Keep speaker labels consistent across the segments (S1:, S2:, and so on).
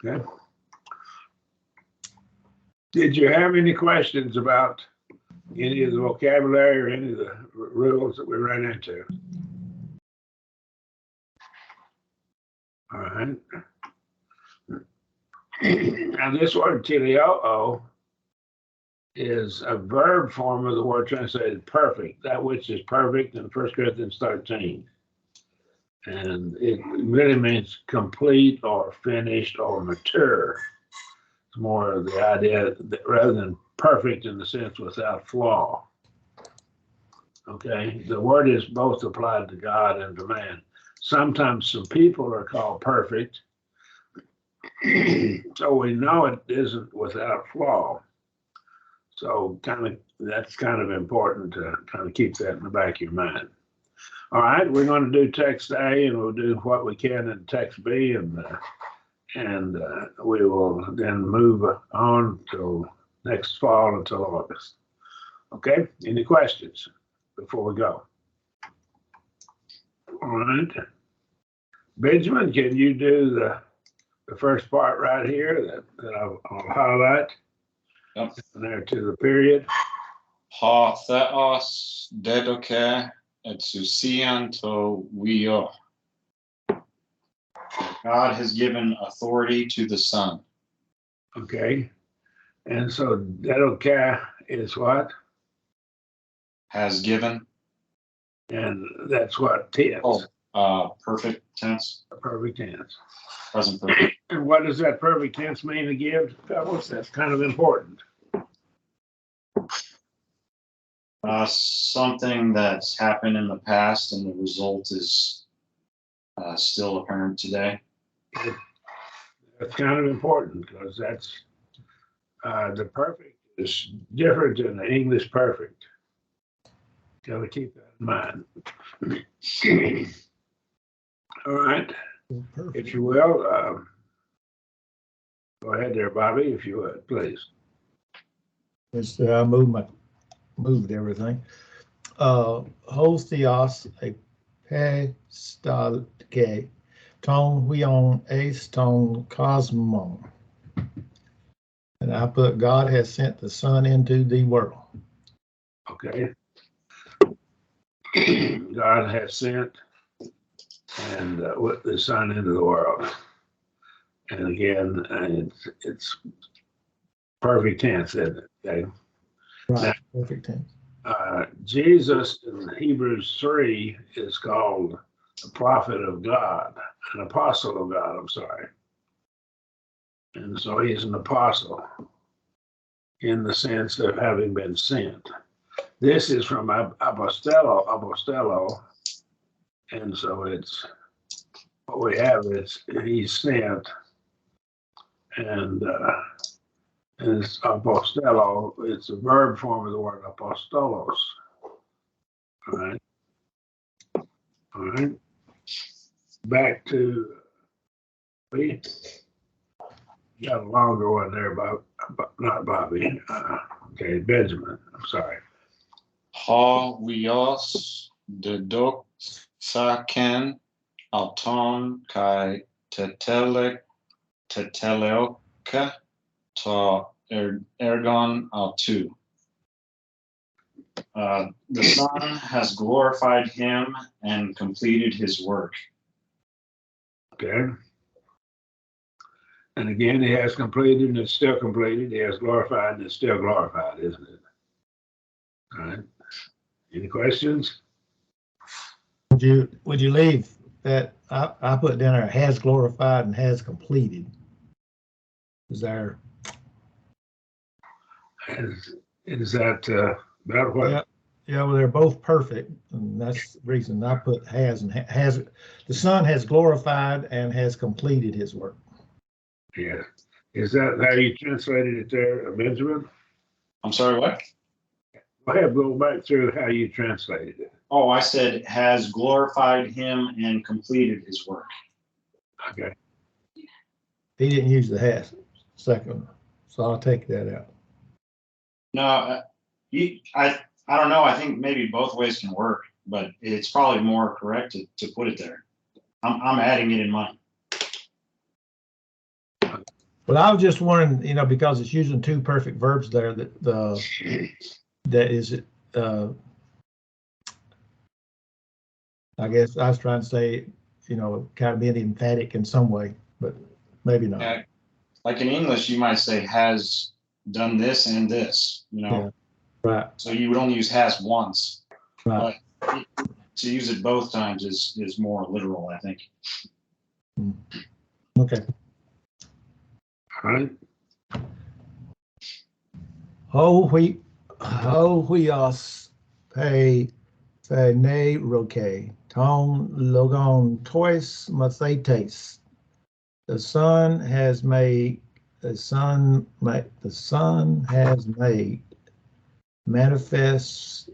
S1: Okay. Did you have any questions about any of the vocabulary or any of the rules that we ran into? All right. Now this word teleoo is a verb form of the word translated perfect, that which is perfect in 1 Corinthians 13. And it really means complete or finished or mature. It's more of the idea that rather than perfect in the sense without flaw. Okay, the word is both applied to God and to man. Sometimes some people are called perfect, so we know it isn't without flaw. So that's kind of important to kind of keep that in the back of your mind. All right, we're going to do text A, and we'll do what we can in text B, and we will then move on till next fall until August. Okay, any questions before we go? All right, Benjamin, can you do the first part right here that I'll highlight?
S2: Yep.
S1: There to the period.
S2: Ha theos dedoke exousian to vio. God has given authority to the Son.
S1: Okay, and so dedoke is what?
S2: Has given.
S1: And that's what tense?
S2: Perfect tense.
S1: Perfect tense.
S2: Present perfect.
S1: And what does that perfect tense mean again, fellas? That's kind of important.
S2: Something that's happened in the past and the result is still apparent today.
S1: That's kind of important because that's the perfect is different than the English perfect. Got to keep that in mind. All right. Perfect. If you will, go ahead there, Bobby, if you would, please.
S3: I moved everything. Hostios epistolike ton huion eis ton cosmon. And I put God has sent the Son into the world.
S1: Okay. God has sent and with the Son into the world. And again, it's perfect tense, isn't it? Okay.
S3: Right.
S1: Now,
S3: perfect tense.
S1: Jesus in Hebrews 3 is called the prophet of God, an apostle of God, I'm sorry. And so he's an apostle in the sense of having been sent. This is from apostello, and so it's what we have is he's sent, and it's apostello. It's a verb form of the word apostolos. All right. All right. Back to B. You got a longer one there, Bob, not Bobby. Okay, Benjamin. I'm sorry.
S2: Ha vios dedoxaken auton kai teteleoka to ergon autu. The Son has glorified him and completed his work.
S1: Okay. And again, he has completed and it's still completed. He has glorified and it's still glorified, isn't it? All right. Any questions?
S3: Would you leave that? I put down there has glorified and has completed. Is there?
S1: Is that about what?
S3: Yeah. Yeah, well, they're both perfect, and that's the reason I put has and has. The Son has glorified and has completed his work.
S1: Yeah. Is that how you translated it there, Benjamin?
S2: I'm sorry, what?
S1: Go ahead, go back through how you translated it.
S2: Oh, I said has glorified him and completed his work.
S1: Okay.
S3: He didn't use the has second, so I'll take that out.
S2: No, I don't know. I think maybe both ways can work, but it's probably more correct to put it there. I'm adding it in mine.
S3: Well, I was just wondering, because it's using two perfect verbs there, that is it. I guess I was trying to say, kind of being emphatic in some way, but maybe not.
S2: Yeah, like in English, you might say has done this and this,
S3: Yeah. Right.
S2: So you would only use has once.
S3: Right.
S2: But to use it both times is more literal, I think.
S3: Okay.
S1: All right.
S3: Hoios pe ne roke ton logon tois mathetes. The sun has made manifest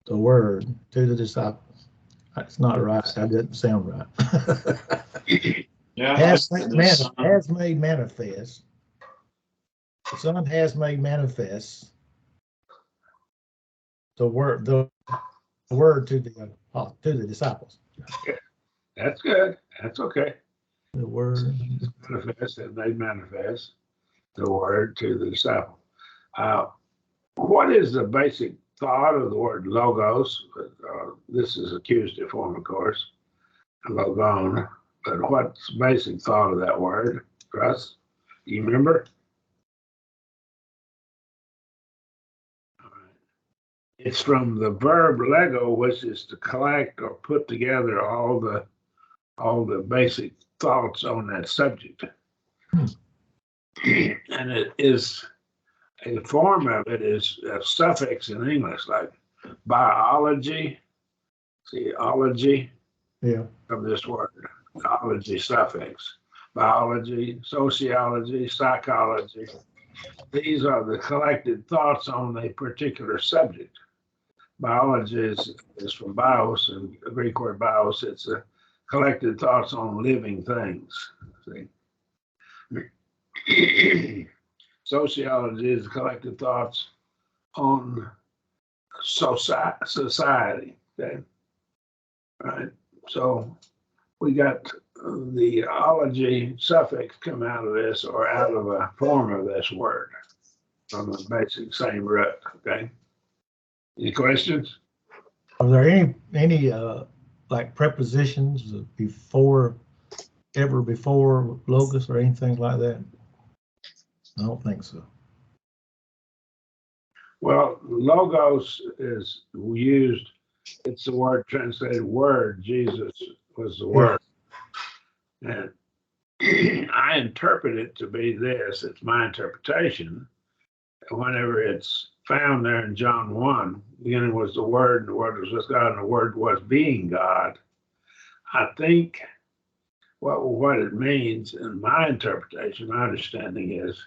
S3: the word to the disciples. That's not right. That doesn't sound right.
S2: Yeah,
S3: has made manifest. The Son has made manifest the word to the disciples.
S1: That's good. That's okay.
S3: The word
S1: Manifest and made manifest the word to the disciple. What is the basic thought of the word logos? This is accusative form, of course, logon. But what's the basic thought of that word, Russ? Do you remember? It's from the verb lego, which is to collect or put together all the basic thoughts on that subject. And it is a form of it is a suffix in English, like biology, see, ology,
S3: yeah,
S1: from this word, ology suffix. Biology, sociology, psychology. These are the collected thoughts on a particular subject. Biology is from bios, and the Greek word bios, it's a collected thoughts on living things. See? Sociology is collected thoughts on society. Okay, right. So we got the ology suffix come out of this, or out of a form of this word, from the basic same root. Okay. Any questions?
S3: Are there any like prepositions before logos or anything like that? I don't think so.
S1: Well, logos is used, it's the word translated word. Jesus was the word. And I interpret it to be this, it's my interpretation. Whenever it's found there in John 1, beginning was the Word, and the Word was with God, and the Word was being God. I think what it means, in my interpretation, my understanding is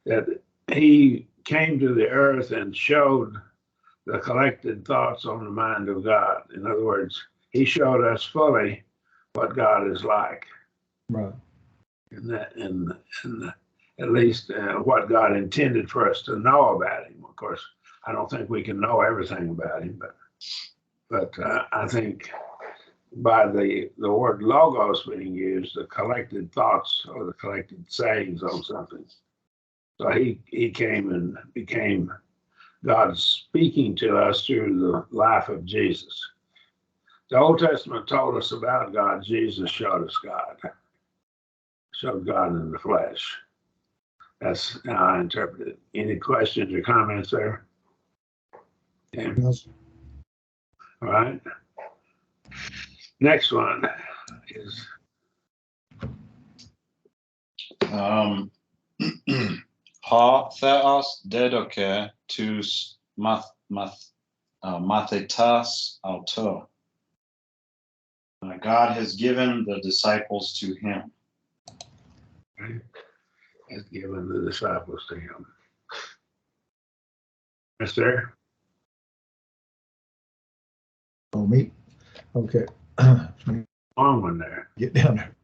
S1: that he came to the earth and showed the collected thoughts on the mind of God. In other words, he showed us fully what God is like.
S3: Right.
S1: And at least what God intended for us to know about him. Of course, I don't think we can know everything about him, but I think by the word logos being used, the collected thoughts or the collected sayings on something. So he came and became God speaking to us through the life of Jesus. The Old Testament told us about God. Jesus showed us God. Showed God in the flesh. That's how I interpret it. Any questions or comments there? Okay.
S3: Yes.
S1: All right. Next one is
S2: Ha theos dedoke tus mathetas auto. God has given the disciples to him.
S1: right, has given the disciples to him. Is there?
S3: Oh, me? Okay.
S1: Long one there.
S3: Get down there.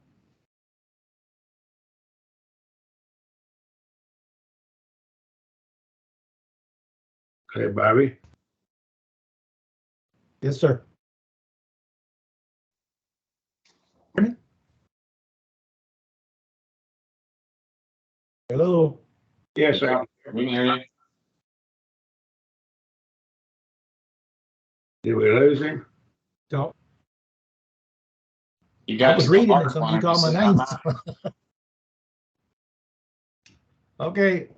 S1: Okay, Bobby.
S3: Yes, sir. Hello?
S1: Yes, sir.
S2: We can hear you.
S1: Did we lose him?
S3: Don't.
S2: You
S3: I
S2: got
S3: was
S2: to the
S3: reading
S2: hard
S3: it, so
S2: one
S3: you
S2: and
S3: called my
S2: said,
S3: name.
S2: "I'm out."
S3: Okay.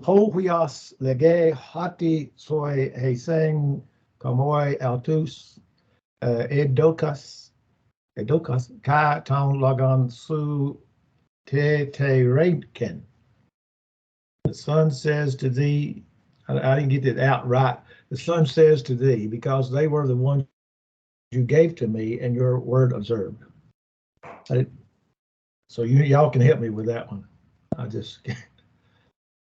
S3: Ho huios lege hati soy heseng komoi altus edokas ka ton logon su te reitken. The son says to thee, I didn't get it out right. The son says to thee, because they were the ones you gave to me and your word observed. So y'all can help me with that one.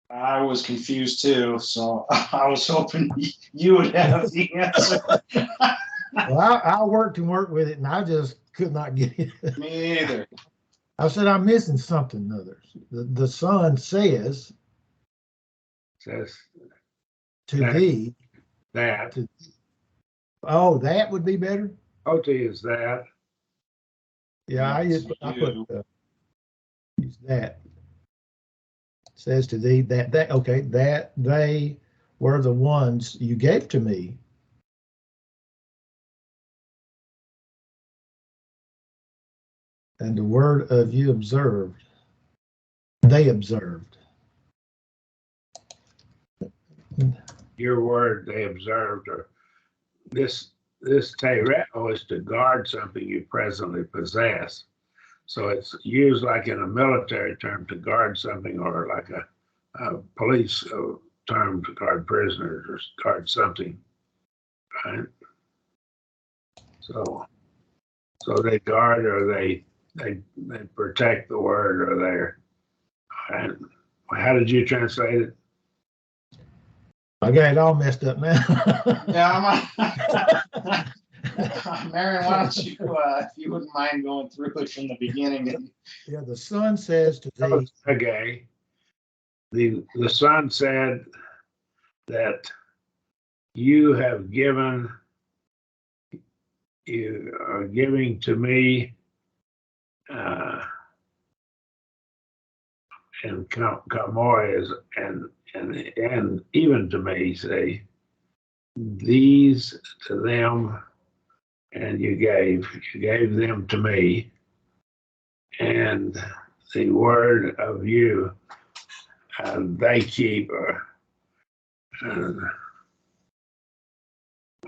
S2: I was confused too, so I was hoping you would have the answer.
S3: Well, I worked and worked with it, and I just could not get it.
S2: Me either.
S3: I said, I'm missing something. Others. The son says
S1: Says
S3: to
S1: that.
S3: thee.
S1: That.
S3: Oh, that would be better.
S1: OT is that.
S3: Yeah, I
S2: Yes,
S3: put use that. Says to thee that okay, that they were the ones you gave to me. And the word of you observed. They observed.
S1: Your word they observed, or this tereo is to guard something you presently possess. So it's used like in a military term to guard something, or like a police term to guard prisoners or guard something, right? So they guard, or they protect the word, or they're. Right? How did you translate it?
S3: I got it all messed up now.
S2: Yeah, Marion, why don't you, if you wouldn't mind going through it from the beginning?
S3: Yeah, the son says to thee.
S1: Okay. The son said that you are giving to me, and Kamoy is, and even to me, say, these to them, and you gave them to me, and the word of you they keep.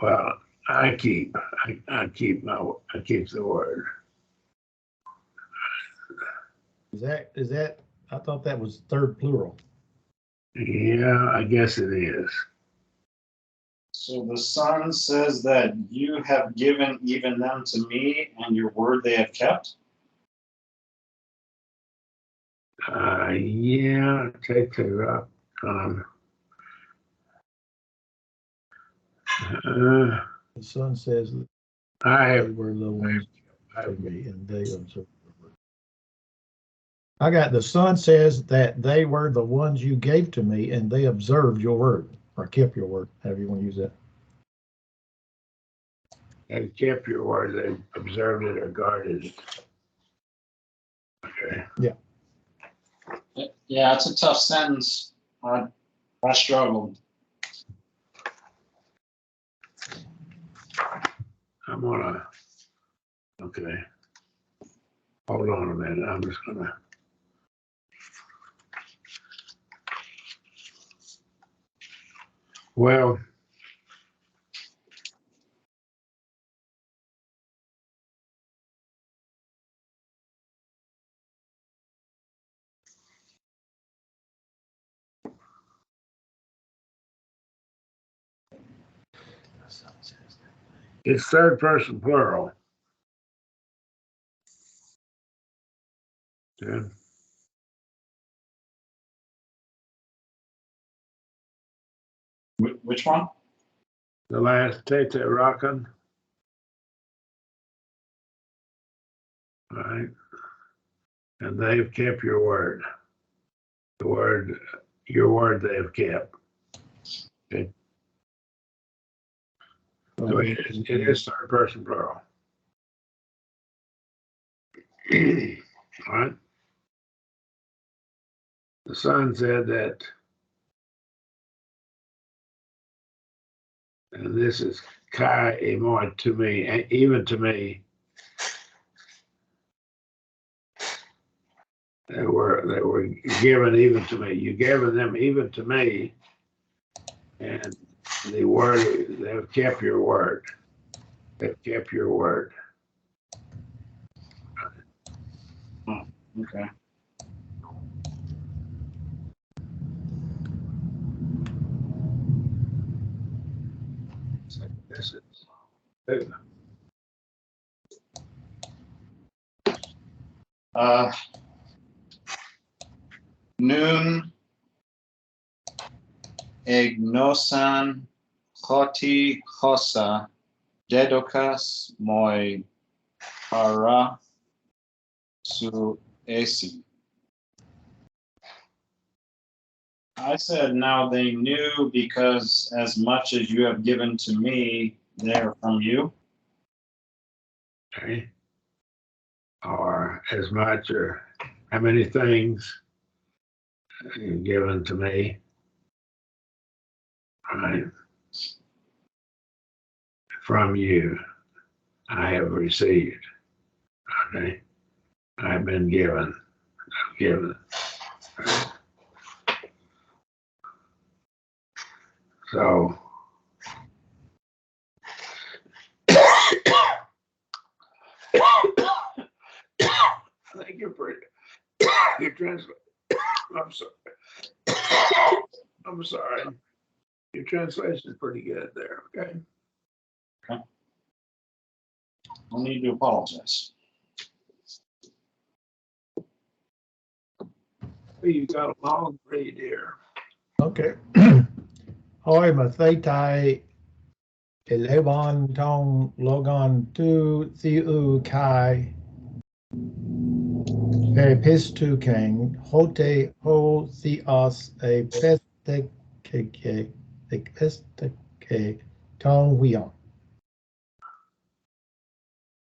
S1: Well, I keep the word.
S3: Is that I thought that was third plural.
S1: Yeah, I guess it is.
S2: So the son says that you have given even them to me, and your word they have kept.
S1: Yeah, take her up.
S3: The son says that
S1: I
S3: they were the ones to me, and they observed. I got the son says that they were the ones you gave to me, and they observed your word or kept your word. However you want to use that.
S1: They kept your word. They observed it or guarded it. Okay.
S2: Yeah, it's a tough sentence. I struggled.
S1: I'm gonna. Okay. Hold on a minute. I'm just gonna. Well, it's third person plural. Yeah.
S2: Which one?
S1: The last Tete Rockin. All right. And they've kept your word. Your word they have kept. Okay. So it is third person plural. All right. the Son said that, and this is kai emoi to me, even to me. They were given even to me. You gave them even to me, and the word, they've kept your word. They've kept your word.
S2: Okay.
S1: This is
S2: Nun egnosan hoti hosa dedokas moi para su esi. I said, now they knew because as much as you have given to me, they are from you.
S1: okay. Or as much or how many things you've given to me. Right. From you, I have received. Okay. I've been given. I've given. Right. So, thank you for your translation. I'm sorry. I'm sorry. Your translation is pretty good there. Okay.
S2: No need to apologize.
S1: You got a long read here.
S3: Okay. Hoi mathetai elevan tong logon tu thiu kai peripistu kang hote ho theos a pesteke tong wion.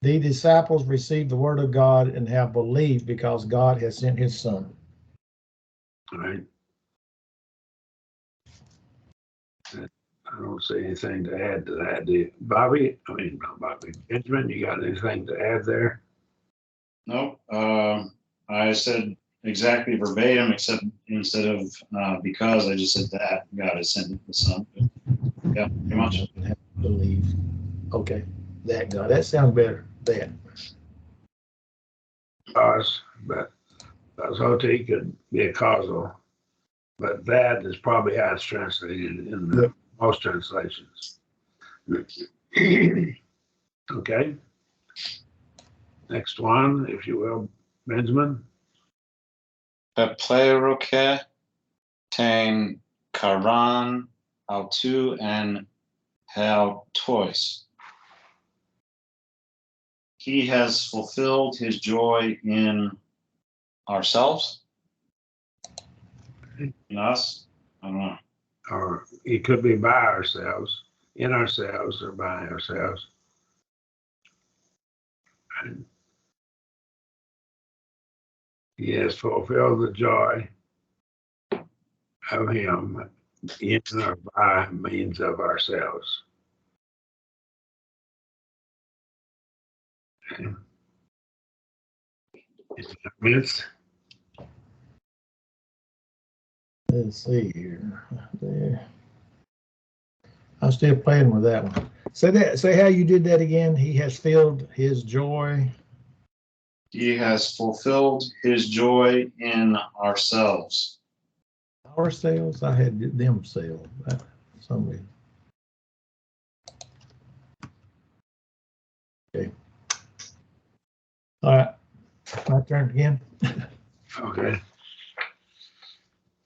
S3: The disciples received the word of God and have believed because God has sent his son.
S1: All right. I don't see anything to add to that. Do you, Bobby? I mean, not Bobby. Benjamin, you got anything to add there?
S2: Nope. I said exactly verbatim, except instead of because, I just said that God has sent the Son. Yeah, pretty much.
S3: Believe. Okay, that God. That sounds better. That.
S1: Cause, but Hote could be a causal, but that is probably how it's translated in the, most translations. Okay. Next one, if you will, Benjamin.
S2: Pepleroke ten karan autu and tois. He has fulfilled his joy in ourselves. In us? I don't know.
S1: Or it could be by ourselves, in ourselves, or by ourselves. And he has fulfilled the joy of him in or by means of ourselves. Okay. Any comments?
S3: Let's see here. There. I'm still playing with that one. Say how you did that again. He has filled his joy.
S2: He has fulfilled his joy in ourselves.
S3: Ourselves. I had themselves. Some reason. Okay. All right. My turn again.
S1: Okay.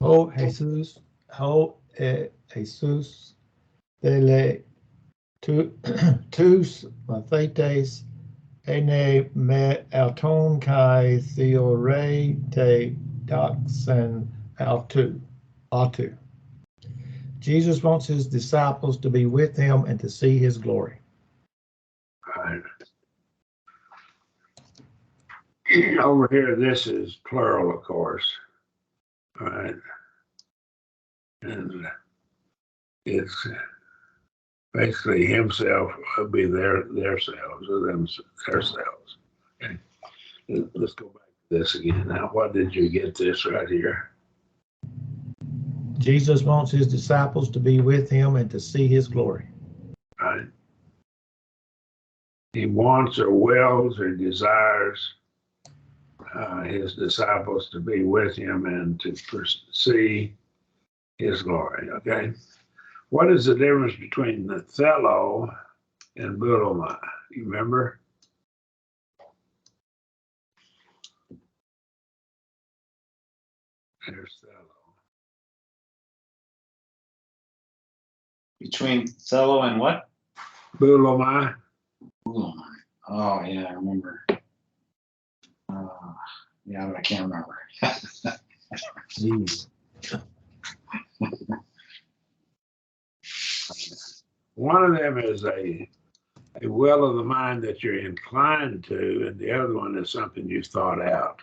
S3: Ho Jesus, Jesus, dele tus mathetes ene me auton kai theore te doxen autu. Jesus wants his disciples to be with him and to see his glory.
S1: All right. Over here, this is plural, of course, All right. And it's basically himself would be their selves or them their selves. Okay. Let's go back to this again. Now, what did you get this right here?
S3: Jesus wants his disciples to be with him and to see his glory.
S1: Right. He wants or wills or desires his disciples to be with him and to see his glory. Okay. What is the difference between the Thelo and Boulomai? You remember? There's Thelo.
S2: Between Thello and what?
S1: Boulomai.
S2: Oh, yeah, I remember. Yeah, but I can't remember.
S1: One of them is a will of the mind that you're inclined to, and the other one is something you've thought out.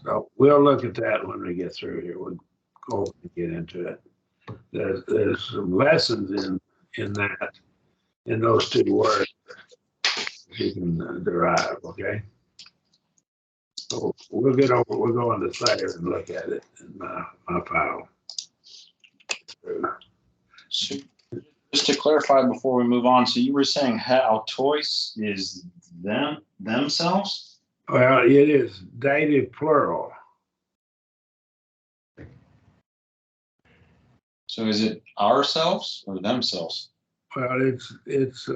S1: So we'll look at that when we get through here. We'll go and get into it. There's some lessons in that, in those two words you can derive, okay? So we'll go on the site and look at it in my file.
S2: So, just to clarify before we move on, so you were saying autois is themselves?
S1: Well, it is dative plural.
S2: So is it ourselves or themselves?
S1: Well, it's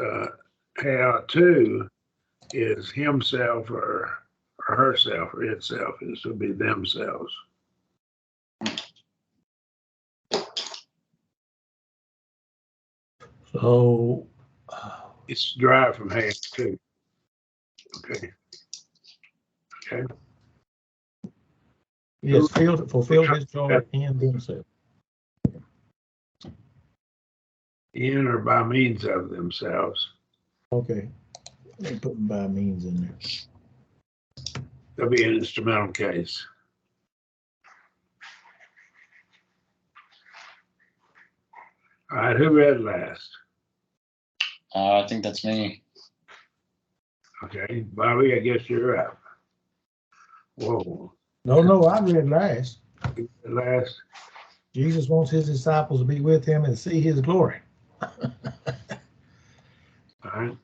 S1: how to is himself or herself or itself. This would be themselves.
S3: So
S1: It's derived from have to. Okay. Okay.
S3: yes, fulfill his joy in themselves.
S1: In or by means of themselves.
S3: Okay. Let me put by means in there.
S1: There'll be an instrumental case. All right, who read last?
S2: I think that's me.
S1: Okay, Bobby, I guess you're up. Whoa.
S3: No, I read last.
S1: You read last.
S3: Jesus wants his disciples to be with him and see his glory.
S1: All right.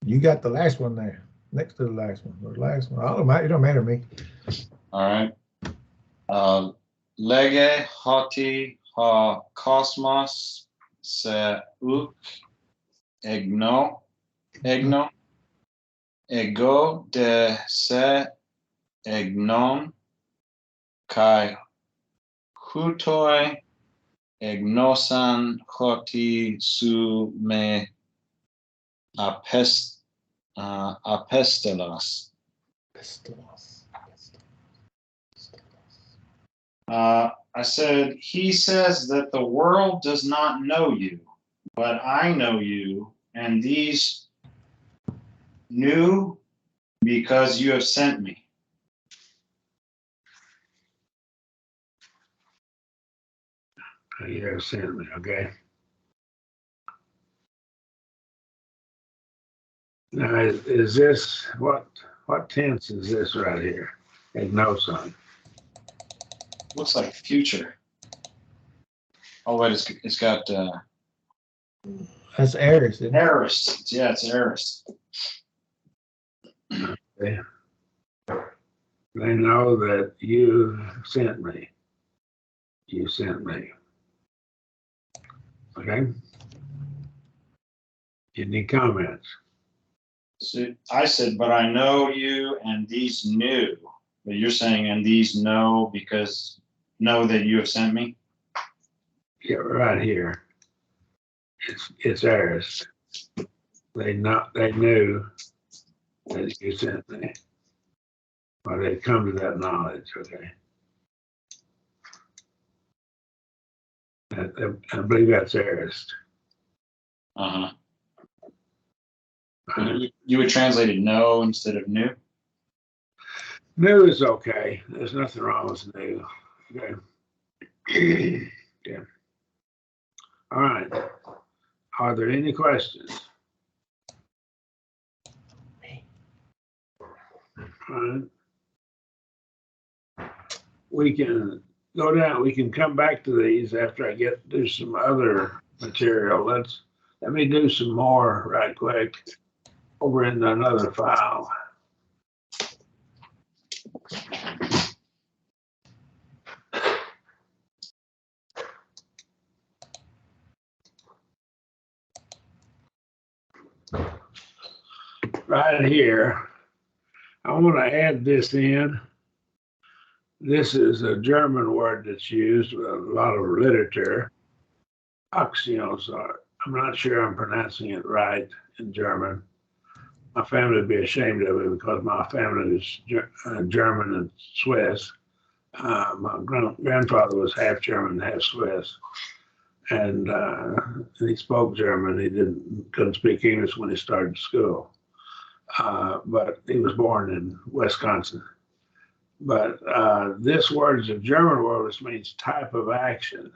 S3: You got the last one there, next to the last one, or the last one. It don't matter to me.
S2: All right. Lege hoti ha kosmos se uk egno ego de se egnon kai hutoi egnosan hoti su me apestelos. I said, he says that the world does not know you, but I know you, and these knew because you have sent me.
S1: You have sent me, okay? Now, is this, what tense is this right here? Ignoson.
S2: Looks like future. Oh, wait, it's got
S3: That's aorist, isn't it?
S2: aorist. Yeah, it's aorist.
S1: Okay. They know that you sent me. You sent me. Okay? Any comments?
S2: So I said, but I know you, and these knew. But you're saying, and these know because know that you have sent me?
S1: Yeah, right here. It's ours. They knew that you sent me. Or they come to that knowledge, okay? I believe that's ours.
S2: Uh-huh. You would translate it know instead of knew?
S1: New is okay. There's nothing wrong with new. Okay. Yeah. All right. Are there any questions? All right. We can go down. We can come back to these after I do some other material. Let me do some more right quick over in another file. Right here, I want to add this in. This is a German word that's used with a lot of literature. Aktionsart. I'm not sure I'm pronouncing it right in German. My family would be ashamed of it because my family is German and Swiss. My grandfather was half German, half Swiss, and he spoke German. He couldn't speak English when he started school, but he was born in Wisconsin. But this word is a German word, which means type of action.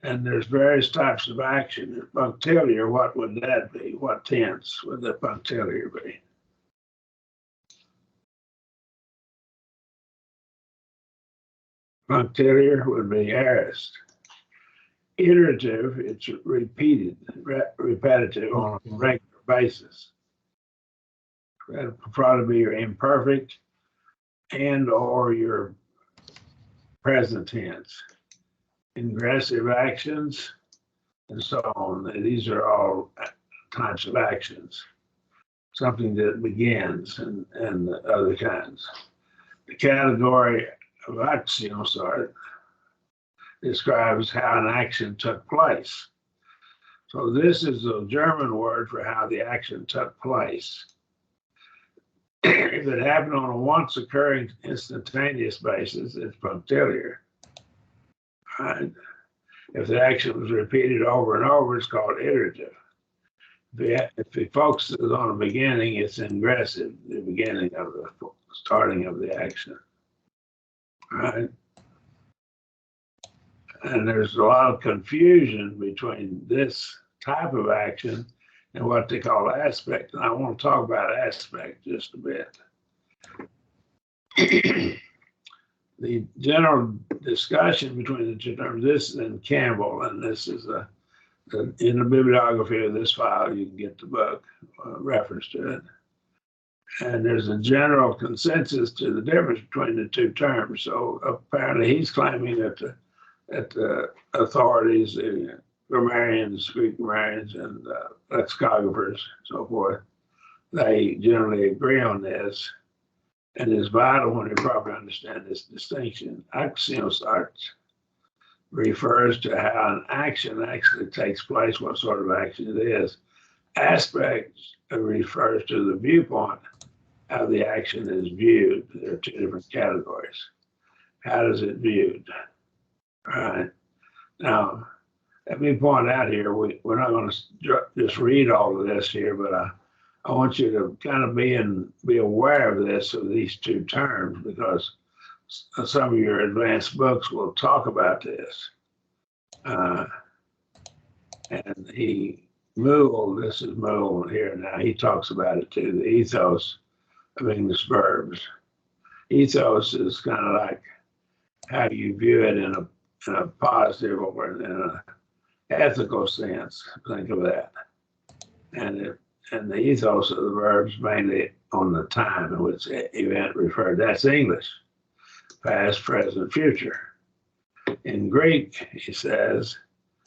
S1: And there's various types of action. Punctiliar, what would that be? What tense would the punctiliar be? Punctiliar would be aorist. Iterative, it's repeated, repetitive on a regular basis. That would probably be your imperfect and or your present tense. Ingressive actions, and so on. These are all types of actions. Something that begins and other kinds. The category of Aktionsart describes how an action took place. So this is a German word for how the action took place. If it happened on a once occurring instantaneous basis, it's punctiliar. Right? If the action was repeated over and over, it's called iterative. If it focuses on the beginning, it's ingressive, the beginning of the starting of the action. Right? And there's a lot of confusion between this type of action and what they call aspect. And I want to talk about aspect just a bit. The general discussion between the two terms, this and Campbell, and this is in the bibliography of this file, you can get the book reference to it. And there's a general consensus to the difference between the two terms. So apparently he's claiming that the authorities, the grammarians, Greek grammarians, and lexicographers, so forth, they generally agree on this. And it's vital when you properly understand this distinction. Aktionsart refers to how an action actually takes place, what sort of action it is. Aspect refers to the viewpoint, how the action is viewed. There are two different categories. How is it viewed? All right. Now, let me point out here, we're not going to just read all of this here, but I want you to kind of be aware of this, of these two terms, because some of your advanced books will talk about this. And Moole, this is Moole here now, he talks about it too, the ethos of English verbs. Ethos is kind of like how you view it in a positive or in an ethical sense. Think of that. And the ethos of the verbs mainly on the time in which the event referred. That's English, past, present, future. In Greek, he says,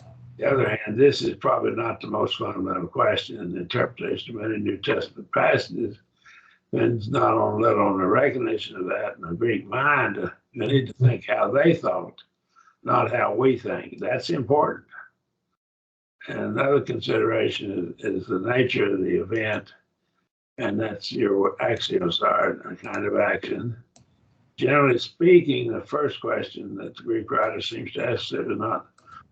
S1: on the other hand, this is probably not the most fundamental question in the interpretation of many New Testament passages. Depends not on little on the recognition of that in the Greek mind. You need to think how they thought, not how we think. That's important. And another consideration is the nature of the event, and that's your Aktionsart, a kind of action. Generally speaking, the first question that the Greek writer seems to ask is not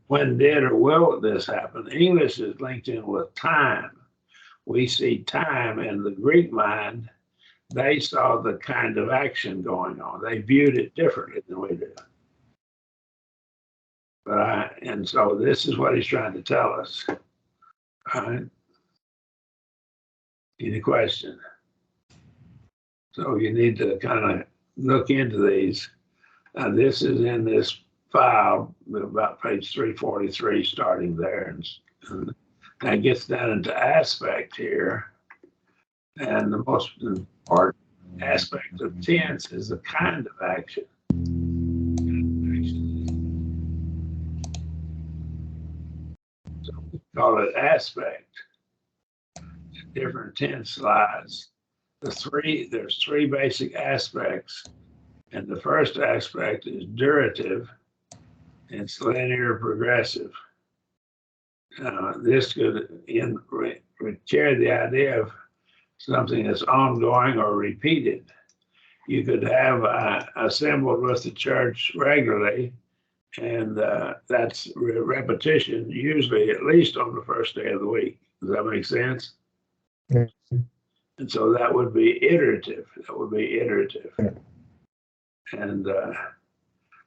S1: when did or will this happen. English is linked in with time. We see time in the Greek mind they saw the kind of action going on. They viewed it differently than we do. And so this is what he's trying to tell us. All right. Any question? So you need to kind of look into these. This is in this file, about page 343, starting there. And that gets down into aspect here. And the most important aspect of tense is the kind of action. So we call it aspect. Different tense slides. There's three basic aspects. And the first aspect is durative. It's linear progressive. This could carry the idea of something that's ongoing or repeated. You could have assembled with the church regularly, and that's repetition, usually at least on the first day of the week. Does that make sense?
S3: Yeah.
S1: And so that would be iterative. And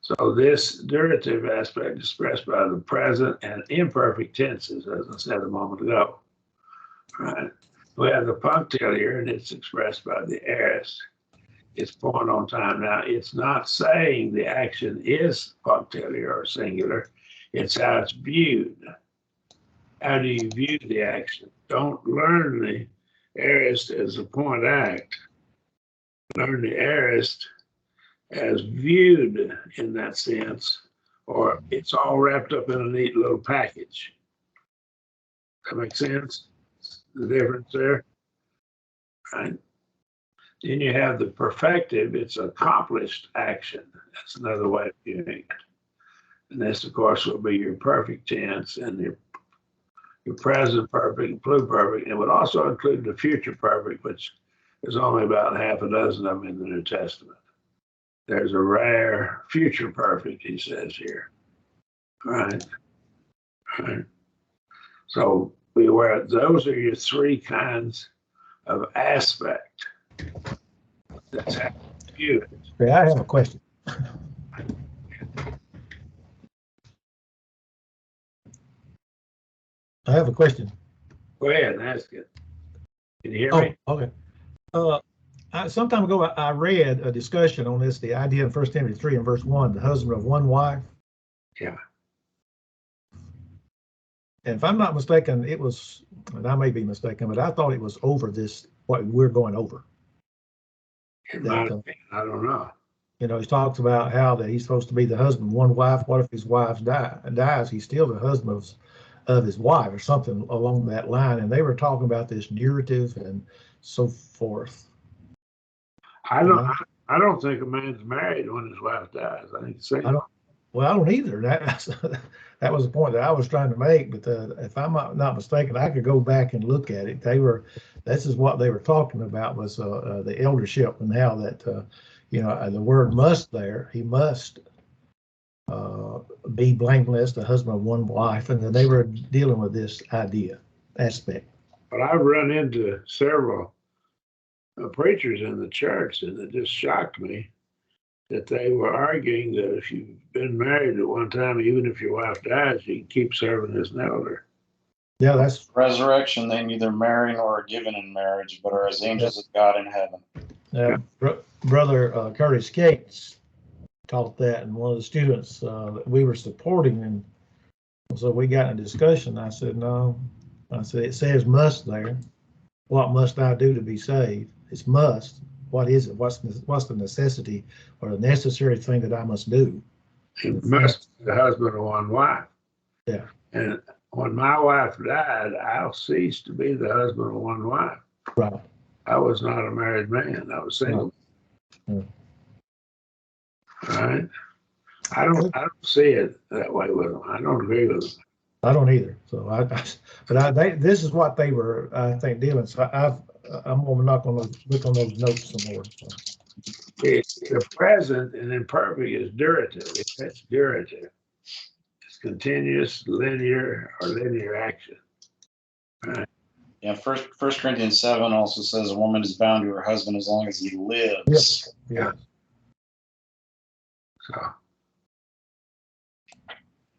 S1: so this durative aspect is expressed by the present and imperfect tenses, as I said a moment ago. Right. We have the punctil here, and it's expressed by the aorist. It's point on time. Now, it's not saying the action is punctiliar or singular. It's how it's viewed. How do you view the action? Don't learn the aorist as a point act. Learn the aorist as viewed in that sense, or it's all wrapped up in a neat little package. That makes sense? The difference there, right? Then you have the perfective, it's accomplished action. That's another way of viewing it. And this, of course, will be your perfect tense and your present perfect and pluperfect. It would also include the future perfect, which there's only about half a dozen of them in the New Testament. There's a rare future perfect, he says here. Right. So be aware, those are your three kinds of aspect. That's how you view it.
S3: Yeah, I have a question. I have a question.
S1: Go ahead and ask it. Can you hear me?
S3: Okay. Some time ago, I read a discussion on this, the idea in 1 Timothy 3 and verse 1, the husband of one wife.
S1: Yeah.
S3: And if I'm not mistaken, it was, and I may be mistaken, but I thought it was over this, what we're going over.
S1: In my opinion, I don't know.
S3: You know, he talks about how that he's supposed to be the husband of one wife. What if his wife dies? He's still the husband of his wife or something along that line. And they were talking about this durative and so forth.
S1: I don't think a man's married when his wife dies. I think it's single.
S3: I don't either. That was the point that I was trying to make. But if I'm not mistaken, I could go back and look at it. This is what they were talking about was the eldership and how that, the word must there, he must be blameless, the husband of one wife. And then they were dealing with this aspect.
S1: But I've run into several preachers in the church, and it just shocked me that they were arguing that if you've been married at one time, even if your wife dies, you can keep serving as an elder.
S3: Yeah, that's
S2: resurrection. They neither marry nor are given in marriage, but are as angels of God in heaven.
S3: Brother Curtis Cates taught that, and one of the students that we were supporting, and so we got in a discussion. I said, no. I said, it says must there. What must I do to be saved? It's must. What is it? What's the necessity or the necessary thing that I must do?
S1: He must be the husband of one wife.
S3: Yeah.
S1: And when my wife died, I'll cease to be the husband of one wife.
S3: Right.
S1: I was not a married man. I was single.
S3: Right.
S1: Right. I don't see it that way with them. I don't agree with them.
S3: I don't either. So this is what they were, I think, dealing. So I'm not going to look on those notes some more. So.
S1: The present and imperfect is durative. That's durative. It's continuous, linear, or linear action. Right.
S2: Yeah, Yeah, First Corinthians 7 also says a woman is bound to her husband as long as he lives.
S3: Yeah.
S1: So,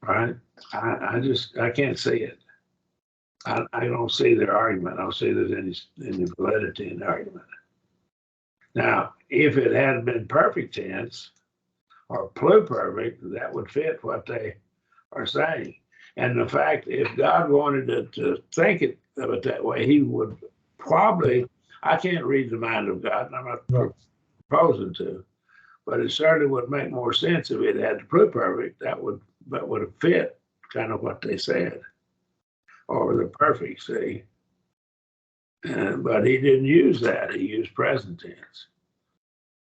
S1: right? I can't see it. I don't see their argument. I don't see there's any validity in the argument. Now, if it had been perfect tense or pluperfect, that would fit what they are saying. And the fact, if God wanted to think of it that way, he would probably, I can't read the mind of God, and I'm not proposing to, but it certainly would make more sense if it had the pluperfect. That would have fit kind of what they said, or the perfect, see. But he didn't use that. He used present tense.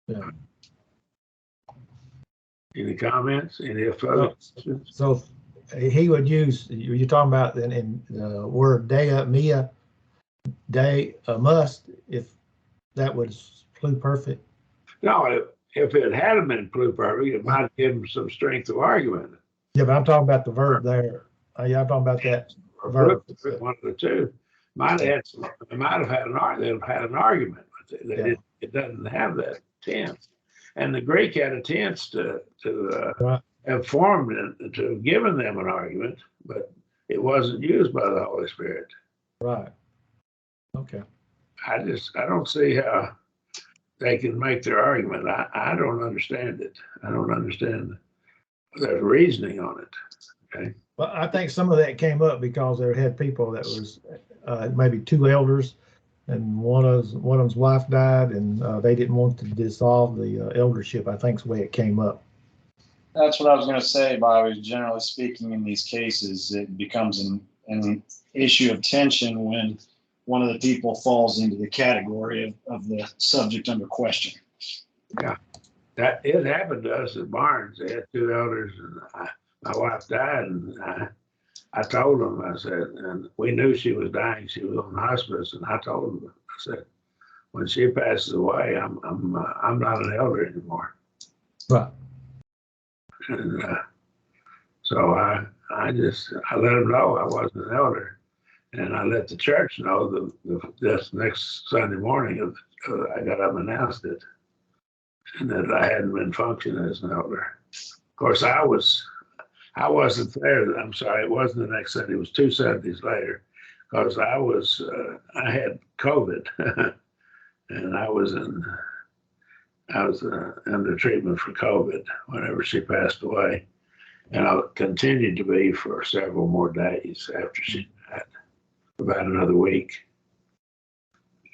S3: Yeah.
S1: Any comments? Any further questions?
S3: So he would use, you're talking about in the word dea, mia, day, must, if that was pluperfect.
S1: No, if it had been pluperfect, it might give him some strength of argument.
S3: Yeah, but I'm talking about the verb there. Yeah, I'm talking about that verb.
S1: One of the two might have had an argument, but they didn't. It doesn't have that tense. And the Greek had a tense to
S3: Right.
S1: have formed and to have given them an argument, but it wasn't used by the Holy Spirit.
S3: Right. Okay.
S1: I don't see how they can make their argument. I don't understand it. I don't understand their reasoning on it. Okay.
S3: Well, I think some of that came up because there had people that was maybe two elders, and one of them's wife died, and they didn't want to dissolve the eldership. I think is the way it came up.
S2: That's what I was going to say, Bobby. Generally speaking, in these cases, it becomes an issue of tension when one of the people falls into the category of the subject under question.
S1: Yeah, that it happened to us at Barnes. They had two elders, and my wife died, and I told them, I said, and we knew she was dying. She was on hospice, and I told them, I said, when she passes away, I'm not an elder anymore.
S3: Right.
S1: And so I let them know I wasn't an elder, and I let the church know this next Sunday morning. I got up and announced it, and that I hadn't been functioning as an elder. Of course, I wasn't there. I'm sorry, it wasn't the next Sunday. It was 2 Sundays later, because I had COVID, and I was under treatment for COVID whenever she passed away, and I continued to be for several more days after she died, about another week.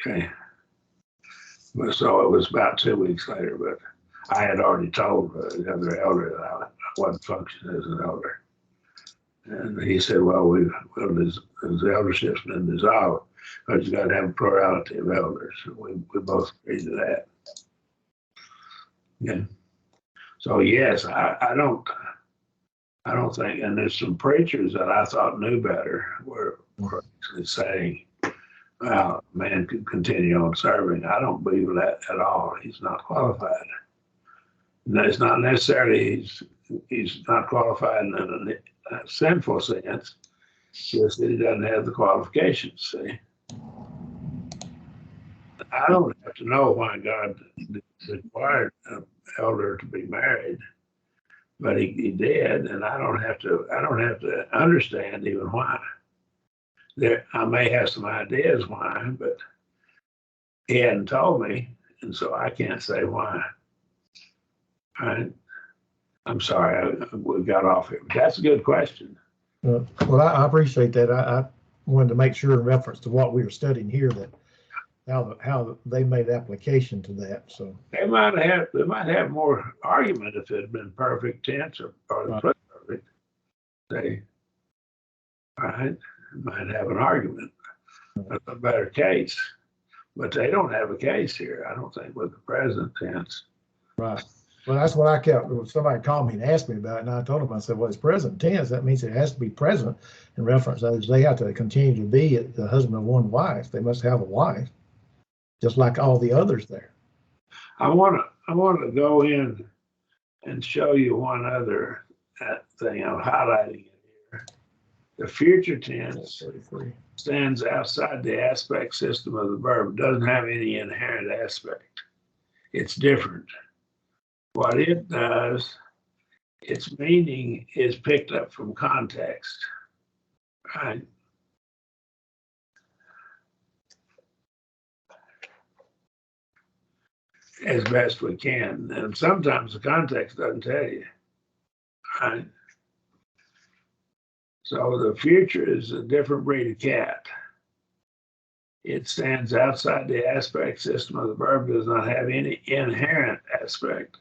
S1: Okay, so it was about 2 weeks later, but I had already told the other elder that I wasn't functioning as an elder. And he said, well, his eldership's been dissolved, because you got to have a plurality of elders. We both agreed to that. Yeah. So yes, I don't think, and there's some preachers that I thought knew better were actually saying, well, a man could continue on serving. I don't believe that at all. He's not qualified. And it's not necessarily he's not qualified in a sinful sense, just that he doesn't have the qualifications, see. I don't have to know why God required an elder to be married, but he did, and I don't have to understand even why. I may have some ideas why, but he hadn't told me, and so I can't say why. I'm sorry, we got off here. That's a good question.
S3: Well, I appreciate that. I wanted to make sure in reference to what we were studying here that how they made application to that. So
S1: they might have more argument if it had been perfect tense or perfect. They might have an argument, a better case, but they don't have a case here. I don't think with the present tense.
S3: Right. Well, that's what I kept. Somebody called me and asked me about it, and I told them, I said, well, it's present tense. That means it has to be present in reference. They have to continue to be the husband of one wife. They must have a wife, just like all the others there.
S1: I want to go in and show you one other thing. I'm highlighting it here. The future tense
S3: 33.
S1: stands outside the aspect system of the verb. It doesn't have any inherent aspect. It's different. What it does, its meaning is picked up from context, right? As best we can. And sometimes the context doesn't tell you, right? So the future is a different breed of cat. It stands outside the aspect system of the verb, does not have any inherent aspect.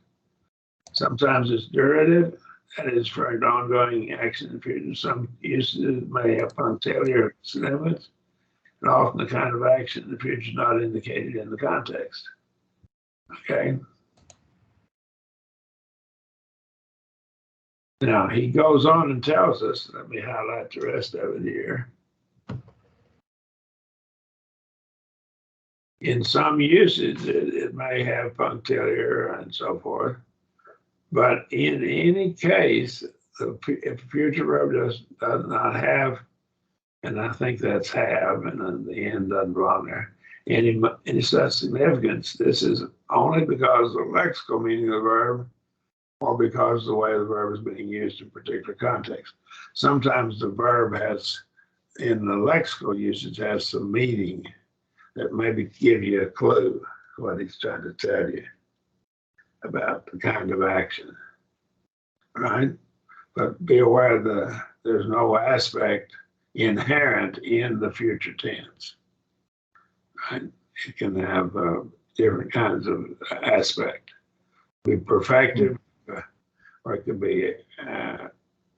S1: Sometimes it's durative, that is for an ongoing action in the future. Some uses may have punctiliar significance, and often the kind of action in the future is not indicated in the context. Okay. Now he goes on and tells us, let me highlight the rest of it here. In some usage, it may have punctiliar and so forth, but in any case, if a future verb does not have, and I think that's have, and then the end doesn't belong there, any such significance, this is only because of the lexical meaning of the verb or because of the way the verb is being used in a particular context. Sometimes the verb has, in the lexical usage, has some meaning that maybe give you a clue what he's trying to tell you about the kind of action, right? But be aware that there's no aspect inherent in the future tense, right? It can have different kinds of aspect. Be perfective, or it could be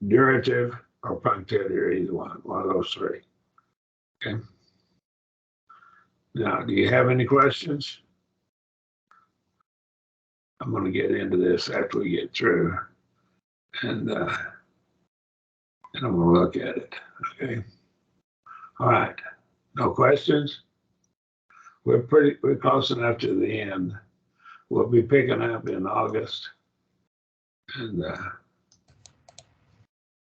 S1: durative or punctiliar, either one of those three. Okay. Now, do you have any questions? I'm going to get into this after we get through, and I'm going to look at it. Okay. All right. No questions? We're close enough to the end. We'll be picking up in August, and